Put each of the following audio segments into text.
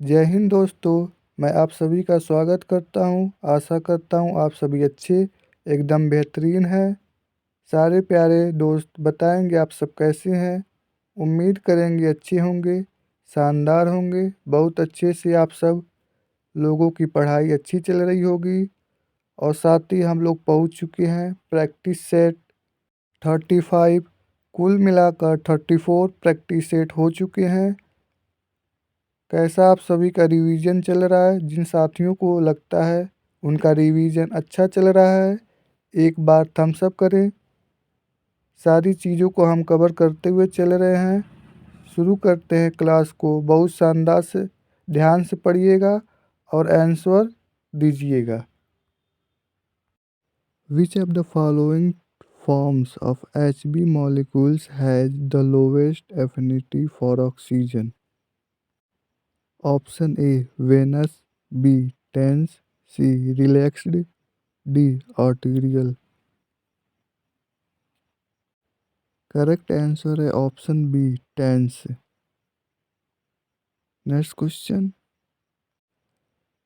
जय हिंद दोस्तों, मैं आप सभी का स्वागत करता हूं। आशा करता हूं आप सभी अच्छे एकदम बेहतरीन हैं। सारे प्यारे दोस्त बताएंगे आप सब कैसे हैं। उम्मीद करेंगे अच्छे होंगे, शानदार होंगे। बहुत अच्छे से आप सब लोगों की पढ़ाई अच्छी चल रही होगी। और साथ ही हम लोग पहुंच चुके हैं प्रैक्टिस सेट 35। कुल मिलाकर 34 प्रैक्टिस सेट हो चुके हैं। कैसा आप सभी का रिवीजन चल रहा है? जिन साथियों को लगता है उनका रिवीजन अच्छा चल रहा है, एक बार थम्स अप करें। सारी चीज़ों को हम कवर करते हुए चल रहे हैं। शुरू करते हैं क्लास को। बहुत शानदार से ध्यान से पढ़िएगा और आंसर दीजिएगा। Which of the following forms of Hb molecules has the lowest affinity for oxygen? Option A venous, B tense, C relaxed, D arterial। Correct answer है option B tense. Next question.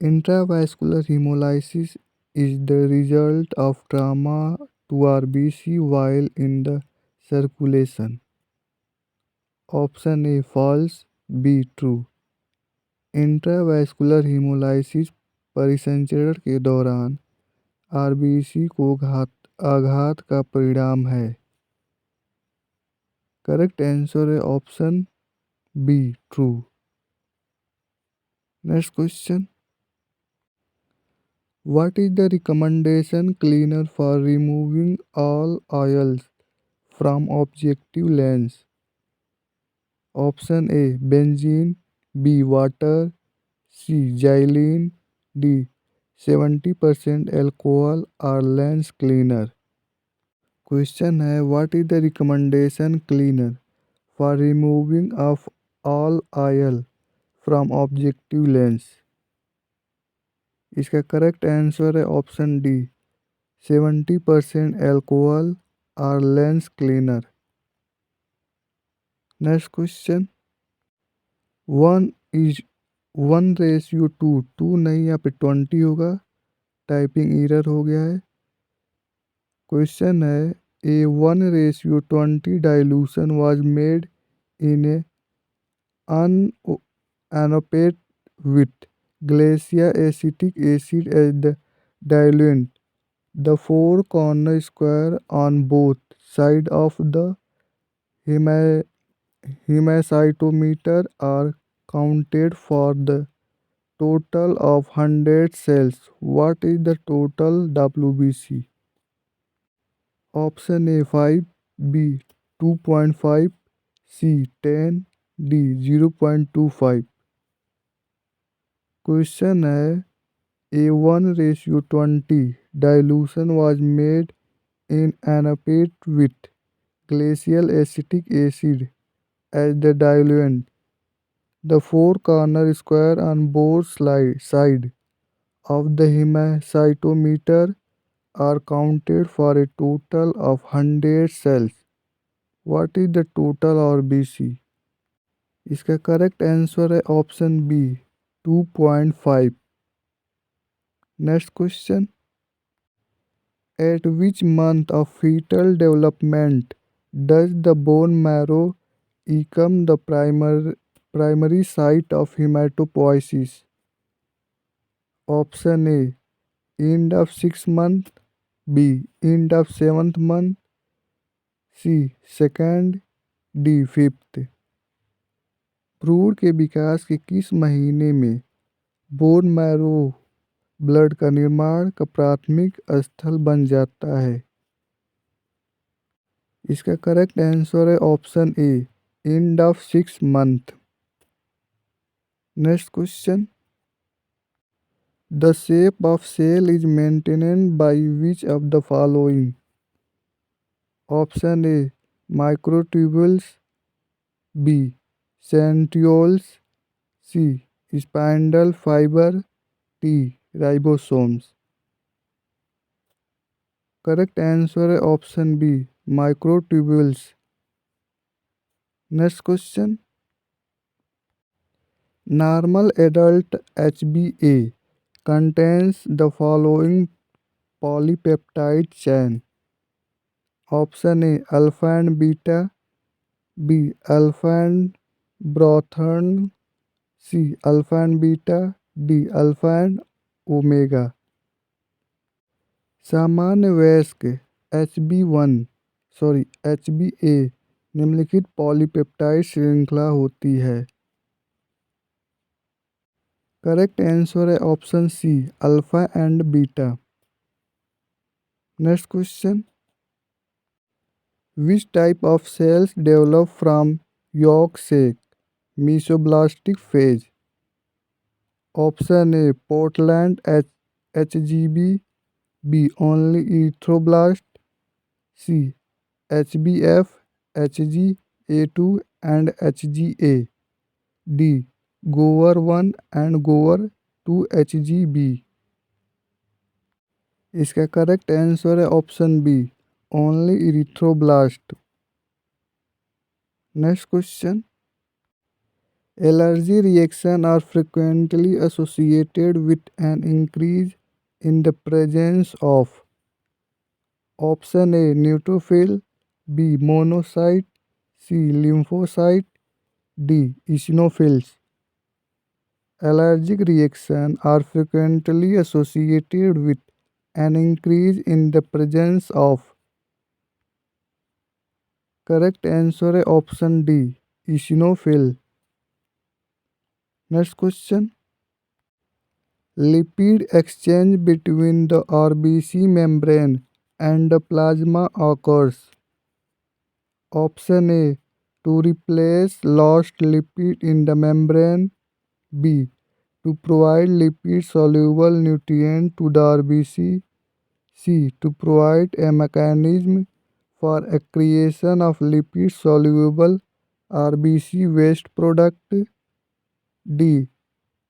Intravascular hemolysis is the result of trauma to RBC while in the circulation। Option A false, B true. Intravascular hemolysis परिसंचरण के दौरान RBC को आघात का परिणाम है। Correct answer है option B true. Next question. What is the recommendation cleaner for removing all oils from objective lens? Option A benzene, B water, C xylene, D 70% alcohol or lens cleaner। Question है what is the recommendation cleaner for removing of all oil from objective lens. इसका correct answer है option D 70% alcohol और lens cleaner. Next question. One is 1:2, 2 नहीं यहाँ पे 20 होगा। Typing error हो गया है। क्वेश्चन है a 1:20 dilution was made in a Unopette with glacier acetic acid as the diluent। The four corner square on both sides of the hemacytometer are counted for the total of 100 cells. What is the total WBC? Option A 5, B 2.5, C 10, D 0.25। Question है A1:20 dilution was made in anapate with glacial acetic acid as the diluent. The four corner square on both sides of the hemacytometer are counted for a total of 100 cells. What is the total RBC? इसका correct answer है option B 2.5। Next question. At which month of fetal development does the bone marrow become the primary site of hematopoiesis? Option A end of 6th month, B end of 7th month, C second, D 5th। भ्रूण के विकास के किस महीने में bone marrow blood का निर्माण का प्राथमिक स्थल बन जाता है? इसका करेक्ट आंसर है option A end of 6 month. Next question. The shape of cell is maintained by which of the following? Option A microtubules, B centrioles, C spindle fibre, D ribosomes. Correct answer है option B microtubules. Next question. Normal adult HbA contains the following polypeptide chain. Option A alpha and beta, B alpha and Brothern, C alpha and beta, D alpha and omega। सामान्य वयस्क HbA निम्नलिखित polypeptide श्रृंखला होती है। Correct answer है option C alpha and beta. Next question, which type of cells develop from yolk sac mesoblastic phase? Option A Portland HGB, B only erythroblast, C HbF, Hg, A2 and Hga, D gower 1 and gower 2 Hgb। इसका correct answer है option B only erythroblast. Next question, allergy reaction are frequently associated with an increase in the presence of. Option A neutrophil, B monocyte, C lymphocyte, D eosinophils. Allergic reaction are frequently associated with an increase in the presence of। Correct answer है option D eosinophil. Next question, lipid exchange between the RBC membrane and the plasma occurs। Option A to replace lost lipid in the membrane, B to provide lipid soluble nutrient to the RBC, C to provide a mechanism for accretion of lipid soluble RBC waste product, D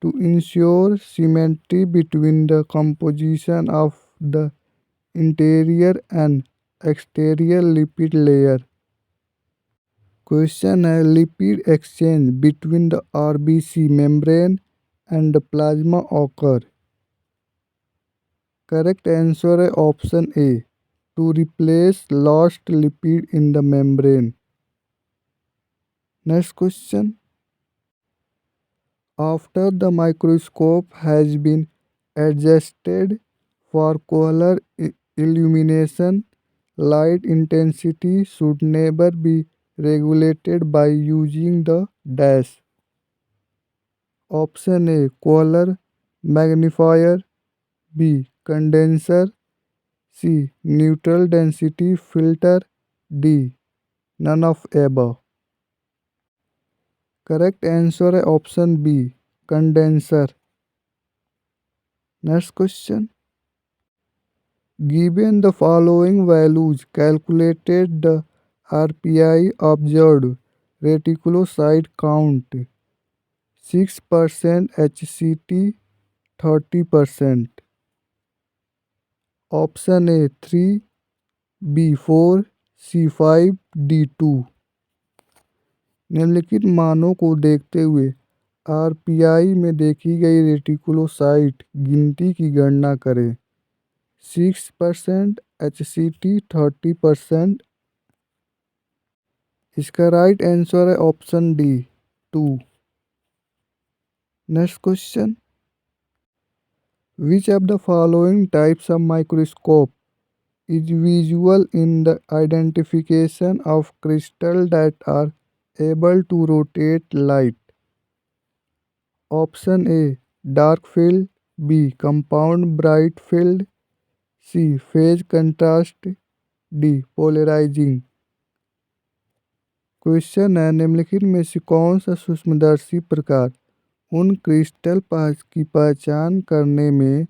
to ensure symmetry between the composition of the interior and exterior lipid layer। Question है lipid exchange between the RBC membrane and the plasma occur। Correct answer है option A to replace lost lipid in the membrane। Next question, after the microscope has been adjusted for color illumination, light intensity should never be regulated by using the dash। Option A collar magnifier, B condenser, C neutral density filter, D none of above. Correct answer है option B condenser. Next question, given the following values calculated the RPI observed reticulocyte count 6% HCT 30%। Option A 3, B 4, C 5, D 2। निम्नलिखित मानों को देखते हुए RPI में देखी गई reticulocyte गिनती की गणना करें। 6% HCT 30%। इसका राइट आंसर है option D 2। Next question, which of the following types of microscope is visual in the identification of crystal that are able to rotate light? Option A dark field, B compound bright field, C phase contrast, D polarizing। Question है निम्नलिखित में से कौन सा सूक्ष्मदर्शी प्रकार उन crystal की पहचान करने में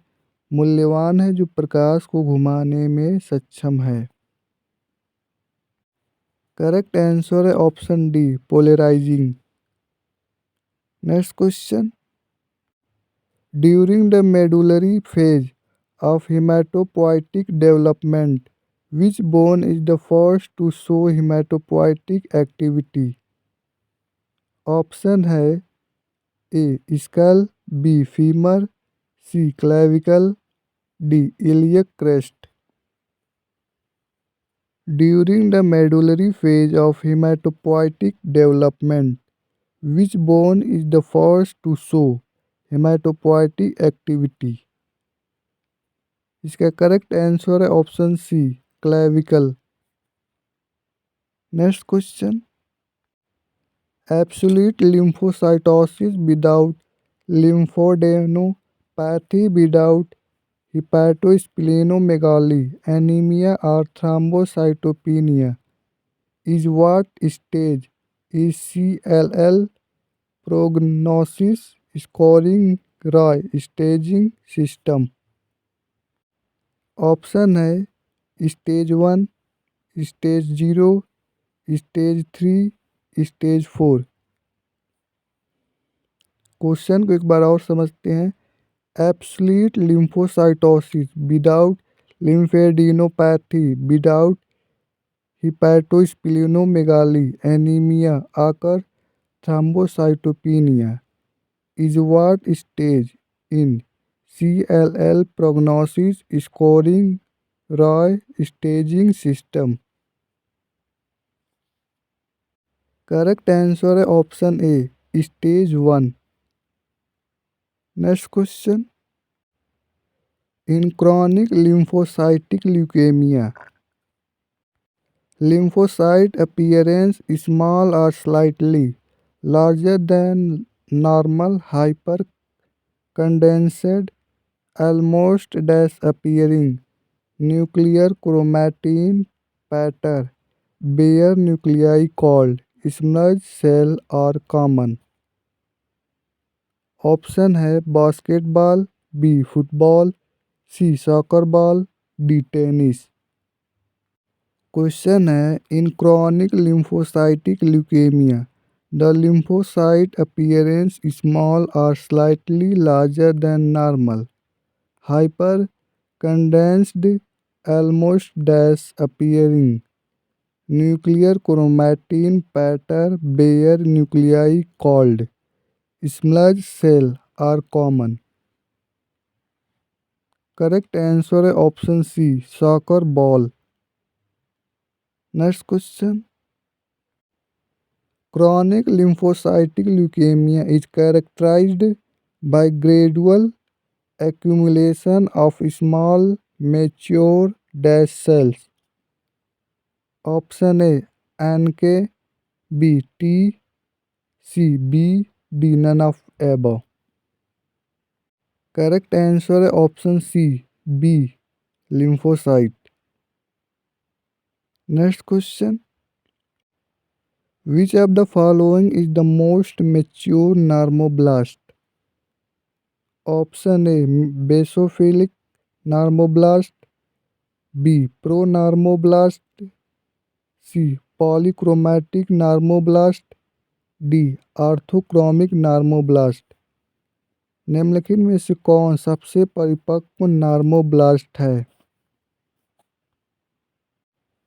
मूल्यवान है जो प्रकाश को घुमाने में सक्षम है। करेक्ट आंसर है option D polarizing. Next question, during the medullary phase of hematopoietic development which bone is the first to show hematopoietic activity? Option है A. Skull, B. Femur, C. Clavicle, D. Iliac crest. During the medullary phase of hematopoietic development, which bone is the first to show hematopoietic activity? इसका correct answer है option C, clavicle. Next question, absolute lymphocytosis without lymphadenopathy, without hepatosplenomegaly, anemia or thrombocytopenia is what stage? Is CLL prognosis scoring Roy staging system? Option है stage 1, stage 0, stage 3, stage 4। Question को एक बार और समझते हैं। Absolute lymphocytosis without lymphadenopathy, without hepatosplenomegaly, anaemia आकर thrombocytopenia is what stage in CLL prognosis scoring Roy staging system? Correct answer है option A, stage 1। Next question, in chronic lymphocytic leukemia, lymphocyte appearance small or slightly larger than normal, hyper condensed, almost disappearing, nuclear chromatin pattern, bare nuclei called smudge cell or common? Option है basketball, B football, C soccer ball, D tennis. Question है in chronic lymphocytic leukaemia the lymphocyte appearance small or slightly larger than normal, hyper condensed, almost disappearing, nuclear chromatin pattern, bare nuclei called smudge cell are common? Correct answer है option C, soccer ball. Next question, chronic lymphocytic leukemia is characterized by gradual accumulation of small mature dash cells. Option A NK, B T, C B, D none of above. Correct answer है option C, B lymphocyte. Next question, which of the following is the most mature normoblast? Option A basophilic normoblast, B pronormoblast, C polychromatic normoblast, D orthochromic normoblast. निम्नलिखित में से कौन सबसे परिपक्व normoblast है?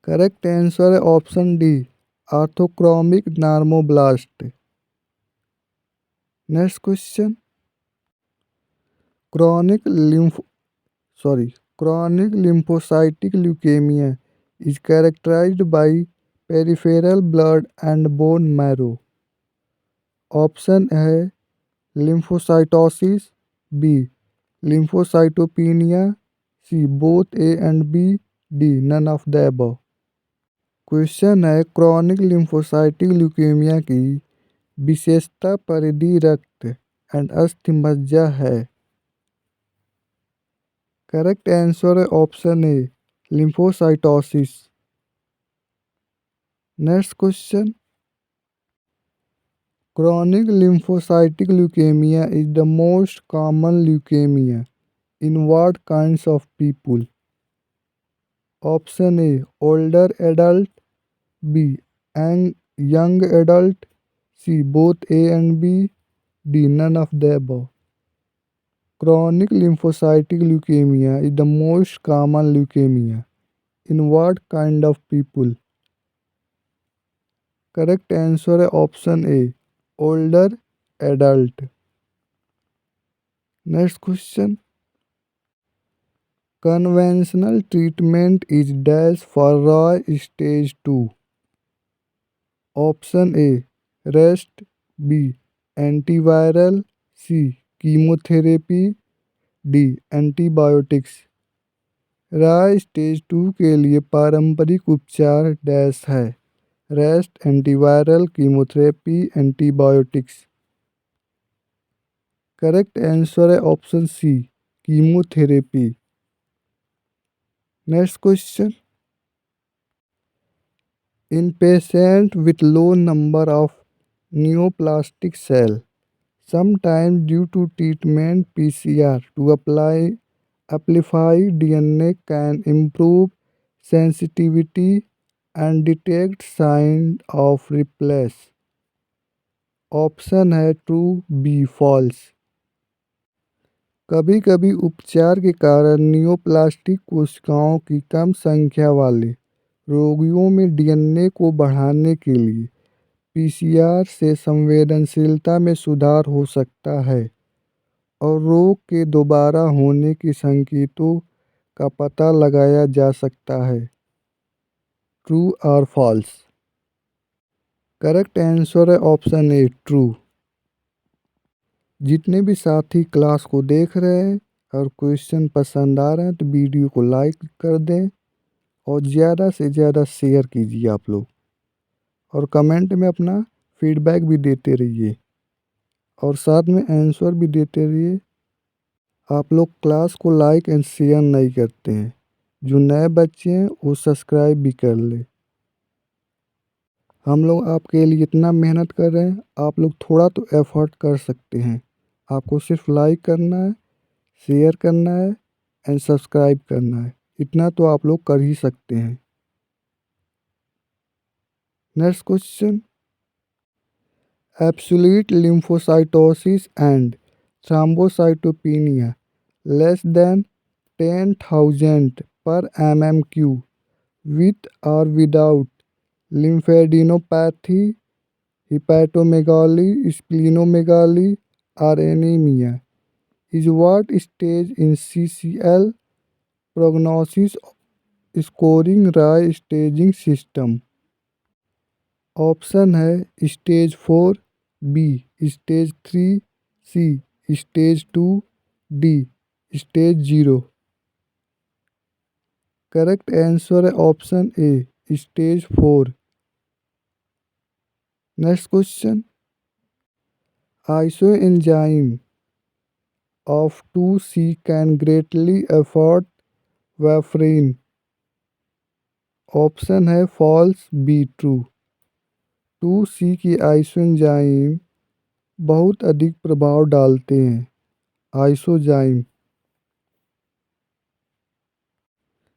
Correct answer है option D, orthochromic normoblast. Next question, chronic lymphocytic leukemia is characterized by peripheral blood and bone marrow. Option है lymphocytosis, B lymphocytopenia, C both A and B, D none of the above। Question है chronic lymphocytic leukaemia की विशेषता परिधि रक्त and अस्थि मज्जा है। Correct answer है option A, lymphocytosis. Next question, chronic lymphocytic leukemia is the most common leukemia in what kinds of people? Option A older adult, B young adult, C both A and B, D none of the above। Chronic lymphocytic leukemia is the most common leukemia in what kind of people? Correct answer है option A, older adult. Next question, conventional treatment is dash for Rai stage 2। Option A rest, B antiviral, C chemotherapy, D antibiotics. Rai stage 2 के लिए पारंपरिक उपचार dash है, rest, antiviral, chemotherapy, antibiotics. Correct answer है option C chemotherapy. Next question, in patient with low number of neoplastic cell, sometimes due to treatment PCR to amplify DNA can improve sensitivity and detect sign of replace। Option है true, B false. कभी कभी उपचार के कारण neoplastic कोशिकाओं की कम संख्या वाले रोगियों में डीएनए को बढ़ाने के लिए पीसीआर से संवेदनशीलता में सुधार हो सकता है और रोग के दोबारा होने के संकेतों का पता लगाया जा सकता है। ट्रू और फॉल्स। करेक्ट आंसर है ऑप्शन ए ट्रू। जितने भी साथी क्लास को देख रहे हैं और क्वेश्चन पसंद आ रहे हैं तो वीडियो को लाइक कर दें और ज़्यादा से ज़्यादा शेयर कीजिए आप लोग, और कमेंट में अपना फीडबैक भी देते रहिए और साथ में आंसर भी देते रहिए। आप लोग क्लास को लाइक एंड शेयर नहीं करते हैं। जो नए बच्चे हैं वो सब्सक्राइब भी कर ले। हम लोग आपके लिए इतना मेहनत कर रहे हैं, आप लोग थोड़ा तो एफर्ट कर सकते हैं। आपको सिर्फ लाइक करना है, शेयर करना है एंड सब्सक्राइब करना है, इतना तो आप लोग कर ही सकते हैं। Next question, absolute lymphocytosis and thrombocytopenia less than 10,000 per mmQ with or without lymphadenopathy, hepatomegaly, splenomegaly or anemia is what stage in CCL prognosis scoring Rai staging system. Option है stage 4, B stage 3, C stage 2, D stage 0। Correct answer है option A stage 4। Next question, isoenzyme of 2C can greatly affect warfarin। Option है false, B true. 2C की isoenzyme बहुत अधिक प्रभाव डालते हैं। Isozyme.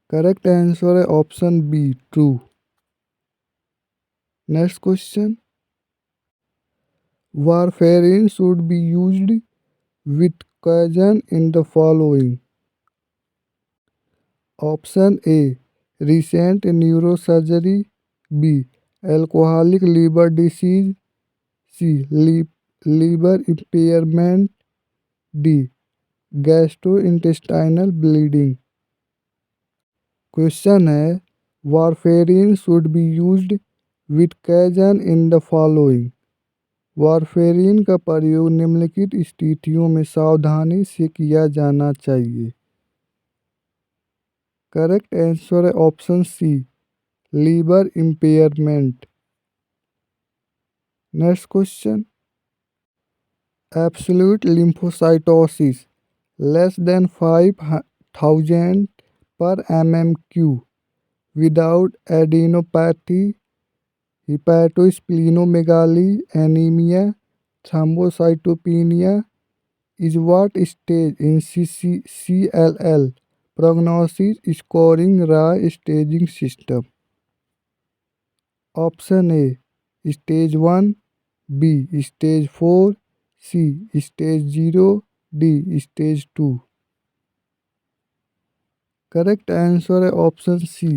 Correct answer है option B true. Next question, warfarin should be used with caution in the following. Option A recent neurosurgery, B alcoholic liver disease, C liver impairment, D gastrointestinal bleeding. Question है warfarin should be used with caution in the following. Warfarin का प्रयोग निम्नलिखित स्थितियों में सावधानी से किया जाना चाहिए। करेक्ट आंसर है option C liver impairment. Next question, absolute lymphocytosis less than 5,000 per mmQ without adenopathy, hepatosplenomegaly, anemia, thrombocytopenia is what stage in CLL prognosis scoring Rai staging system. Option A stage 1, B stage 4, C stage 0, D stage 2। Correct answer है option C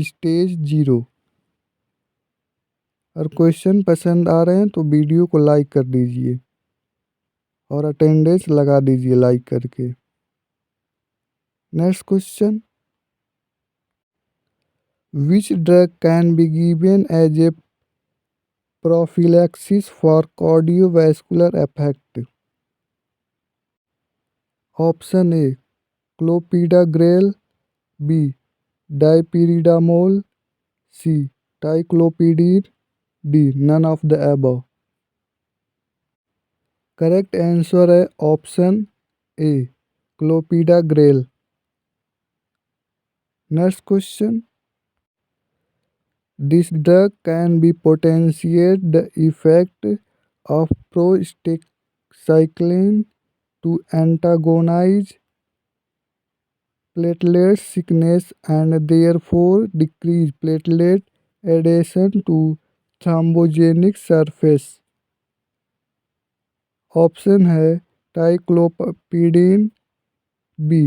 stage 0। और question पसंद आ रहे हैं तो video को like कर दीजिए। और अटेंडेंस लगा दीजिए लाइक करके। Next question, which drug can be given as a prophylaxis for cardiovascular effect? Option A clopidogrel, B dipyridamole, C ticlopidine, D none of the above. Correct answer है option A clopidogrel. Next question, this drug can be potentiate the effect of prostacyclin to antagonize platelet sickness and therefore decrease platelet adhesion to thrombogenic surface। Option है ticlopidine, B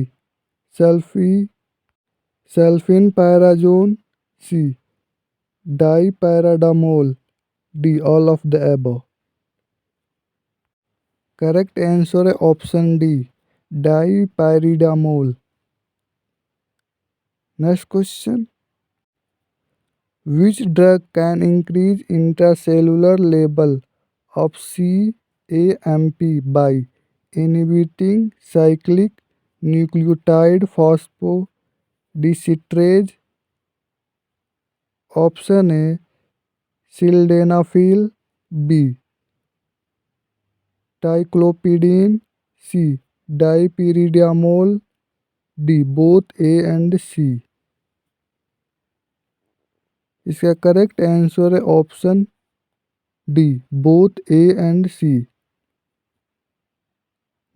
sulfi sulfinpyrazone, C dipyridamole, D all of the above. Correct answer है option D dipyridamole. Next question, which drug can increase intracellular level of CAMP by inhibiting cyclic nucleotide phosphodiesterase. Option A sildenafil, B ticlopidine, C dipyridamole, D both A and C. इसका correct answer है option D both A and C.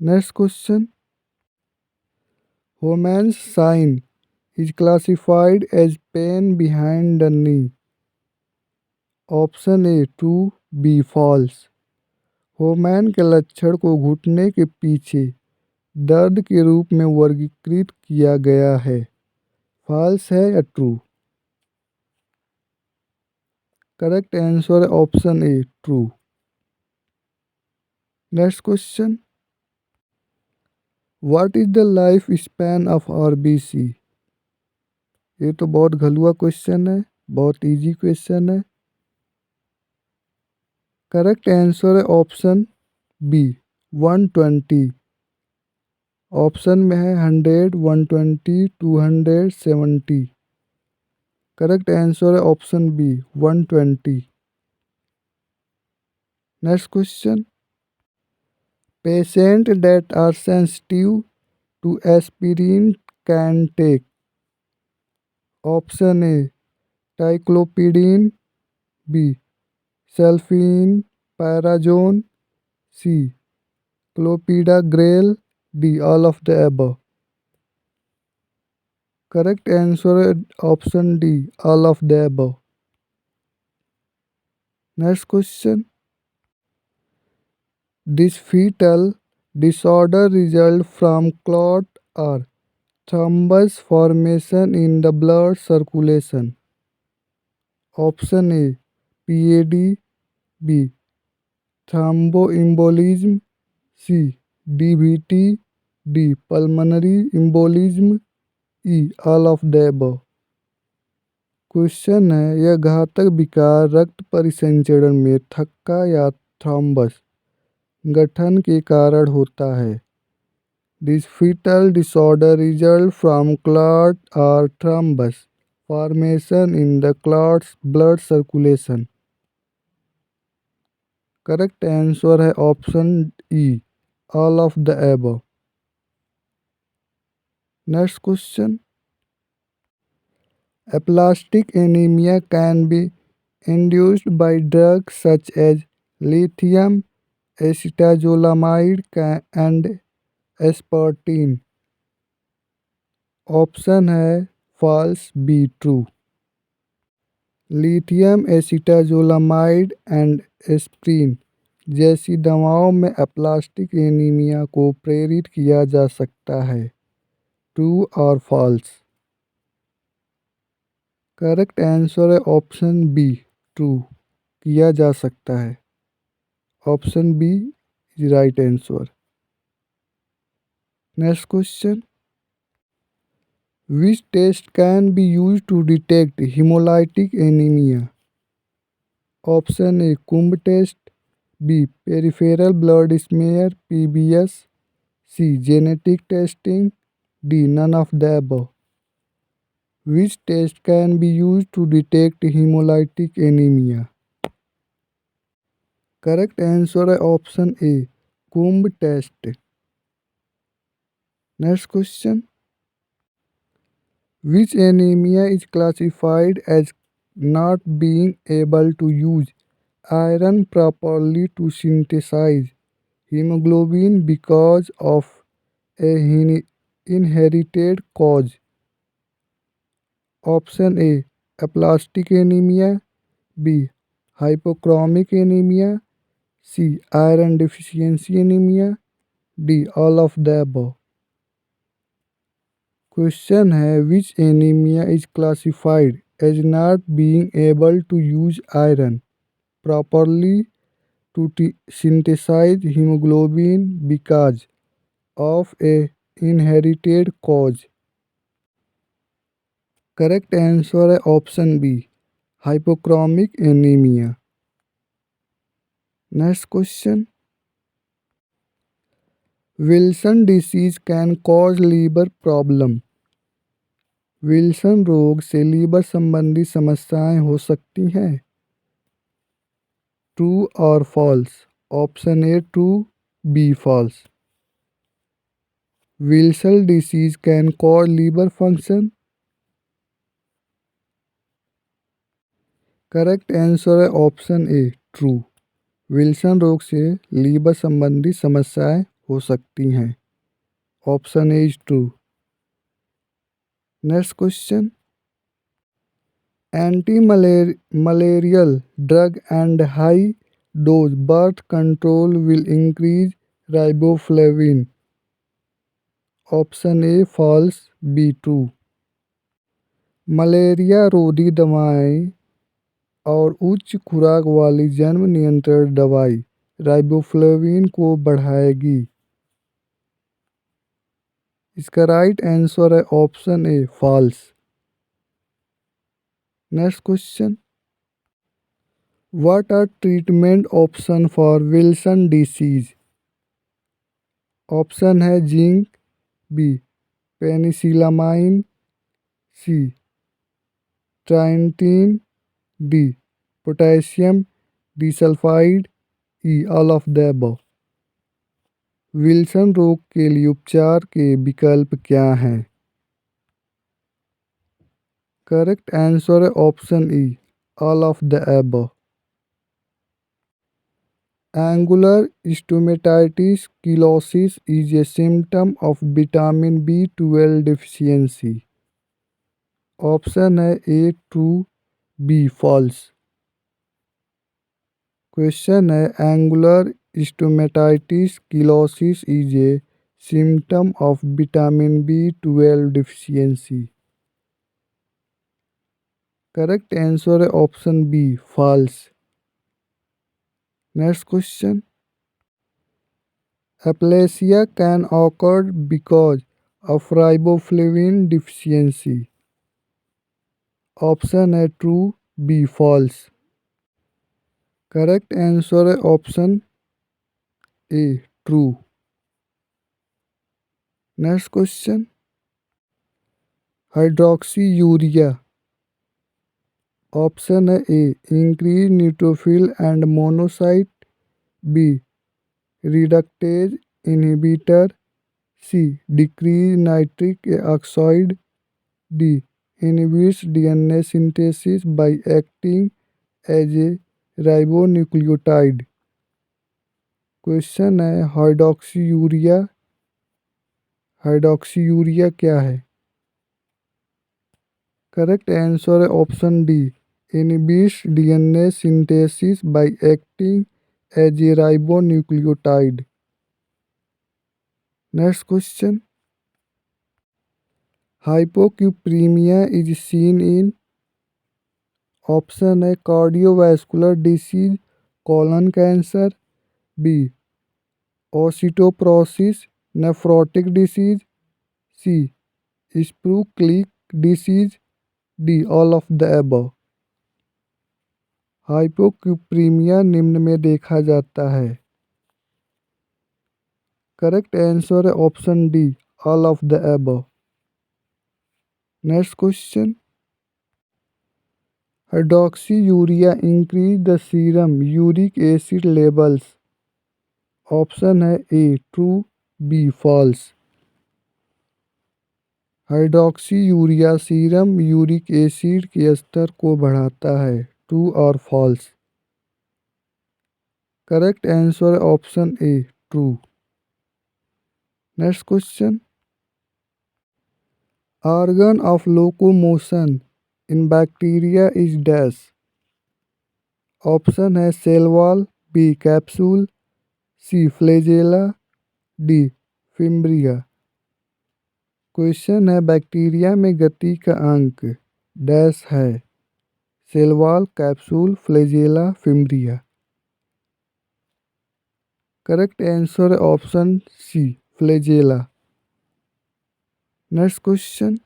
Next question, Homan's sign is classified as pain behind the knee। Option A true, B false. Homan के लक्षण को घुटने के पीछे दर्द के रूप में वर्गीकृत किया गया है। फॉल्स है या ट्रू? करेक्ट आंसर है option A true. Next question, what is the life span of RBC? ये तो बहुत घलुआ क्वेश्चन है, बहुत इजी क्वेश्चन है। करेक्ट आंसर है ऑप्शन बी 120। ऑप्शन में है 100, 120, 270। करेक्ट आंसर है option B 120। Next question, patient that are sensitive to aspirin can take। Option A ticlopidine, B sulfinpyrazone, C clopidogrel, D all of the above. Correct answer है option D all of the above. Next question, this fetal disorder result from clot or thrombus formation in the blood circulation। Option A PAD, B thromboembolism, C DVT, D pulmonary embolism, E all of the above. Question है, यह घातक विकार रक्त परिसंचरण में थक्का या thrombus गठन के कारण होता है। This foetal disorder result from clot और thrombus formation in the clots blood circulation. Correct answer है option E all of the above. Next question, aplastic anemia can be induced by drugs such as lithium acetazolamide and aspartame। Option है false, B true. Lithium acetazolamide and aspirin जैसी दवाओं में aplastic anaemia को प्रेरित किया जा सकता है। ट्रू और फॉल्स? करेक्ट आंसर है ऑप्शन बी ट्रू, किया जा सकता है। Option B is right answer. Next question. Which test can be used to detect hemolytic anemia? Option A, Kumb test. B, peripheral blood smear (PBS). C, genetic testing. D, none of the above. Which test can be used to detect hemolytic anemia? Correct answer है option A, Kumb test. Next question. Which anemia is classified as not being able to use iron properly to synthesize hemoglobin because of a inherited cause? Option A, aplastic anemia. B, hypochromic anemia. C, iron deficiency anemia. D, all of the above. Question है which anaemia is classified as not being able to use iron properly to synthesize hemoglobin because of a inherited cause. Correct answer है option B, hypochromic anemia. Next question. Wilson disease can cause liver problem. Wilson रोग से liver संबंधी समस्याएं हो सकती हैं। True और false? Option A true, B false. Wilson disease can cause liver function. Correct answer है ऑप्शन ए ट्रू। विल्सन रोग से लीवर संबंधी समस्याएं हो सकती हैं। Option A is true. Next question. Anti malarial drug and high dose birth control will increase riboflavin. Option A false, B true. Malaria रोधी दवाएं और उच्च खुराक वाली जन्म नियंत्रण दवाई राइबोफ्लेविन को बढ़ाएगी। इसका राइट आंसर है option A false. Next question. What are treatment options for Wilson disease? Option है zinc, B penicillamine, C trientine, D potassium disulphide, E all of the above. Wilson रोग के लिए उपचार के विकल्प क्या हैं? करेक्ट आंसर है option E all of the above. Angular stomatitis cheilosis is a symptom of vitamin B12 deficiency. Option है A true, B false. Question है angular stomatitis cheilosis is a symptom of vitamin B12 deficiency. Correct answer है option B false. Next question. Aplasia can occur because of riboflavin deficiency. Option है true, B false. Correct answer है option A true. Next question. Hydroxyurea. Option है A increase neutrophil and monocyte, B reductase inhibitor, C decrease nitric oxide, D inhibits DNA synthesis by acting as a ribonucleotide। Question है hydroxyurea. Hydroxyurea क्या है? Correct answer है option D inhibits DNA synthesis by acting as a ribonucleotide। Next question. Hypocupremia is seen in. Option है cardiovascular disease, colon cancer, B osteoporosis, nephrotic disease, C स्प्रूक्लिक disease, D all of the above. Hypocupremia निम्न में देखा जाता है। Correct answer है option D all of the above. Next question, hydroxyurea increase the serum uric acid levels. Option है A true, B false. Hydroxyurea serum uric acid के स्तर को बढ़ाता है, ट्रू और फॉल्स। करेक्ट आंसर है option A true. Next question, organ of locomotion in bacteria is dash. Option है cell wall, B capsule, C flagella, D fimbriae. Question है bacteria में गति का अंक डैश है, cell wall, capsule, flagella, fimbriae. Correct answer है option C flagella. Next question,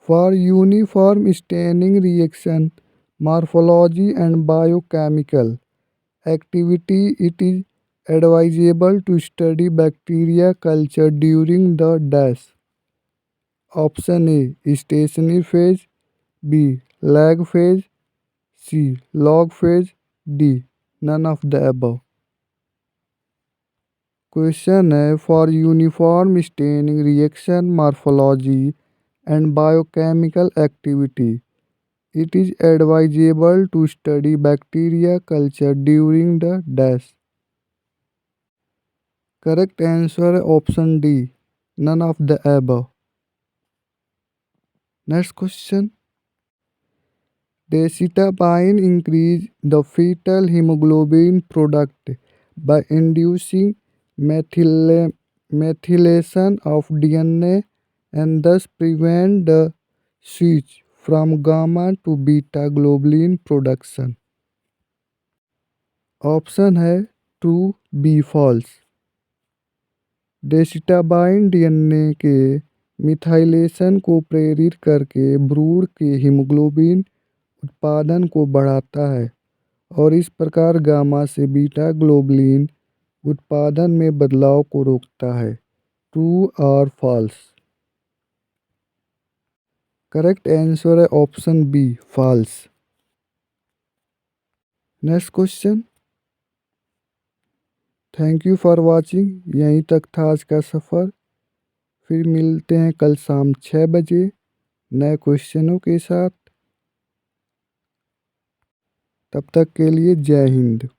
for uniform staining reaction morphology and biochemical activity it is advisable to study bacteria culture during the dash. Option A stationary phase, B lag phase, C log phase, D none of the above। Question है for uniform staining reaction morphology and biochemical activity it is advisable to study bacteria culture during the dash। Correct answer है option D none of the above। Next question, Decitabine increase the fetal hemoglobin product by inducing methylation of DNA and thus prevent the switch from gamma to beta globulin production। Option है true, B false. डेसिटाबाइन DNA के methylation को प्रेरित करके भ्रूण के haemoglobin उत्पादन को बढ़ाता है और इस प्रकार गामा से बीटा ग्लोबुलिन उत्पादन में बदलाव को रोकता है, ट्रू और फॉल्स। करेक्ट आंसर है option B false. Next question, thank you for watching. यहीं तक था आज का सफ़र। फिर मिलते हैं कल शाम 6 बजे नए क्वेश्चनों के साथ। तब तक के लिए जय हिंद।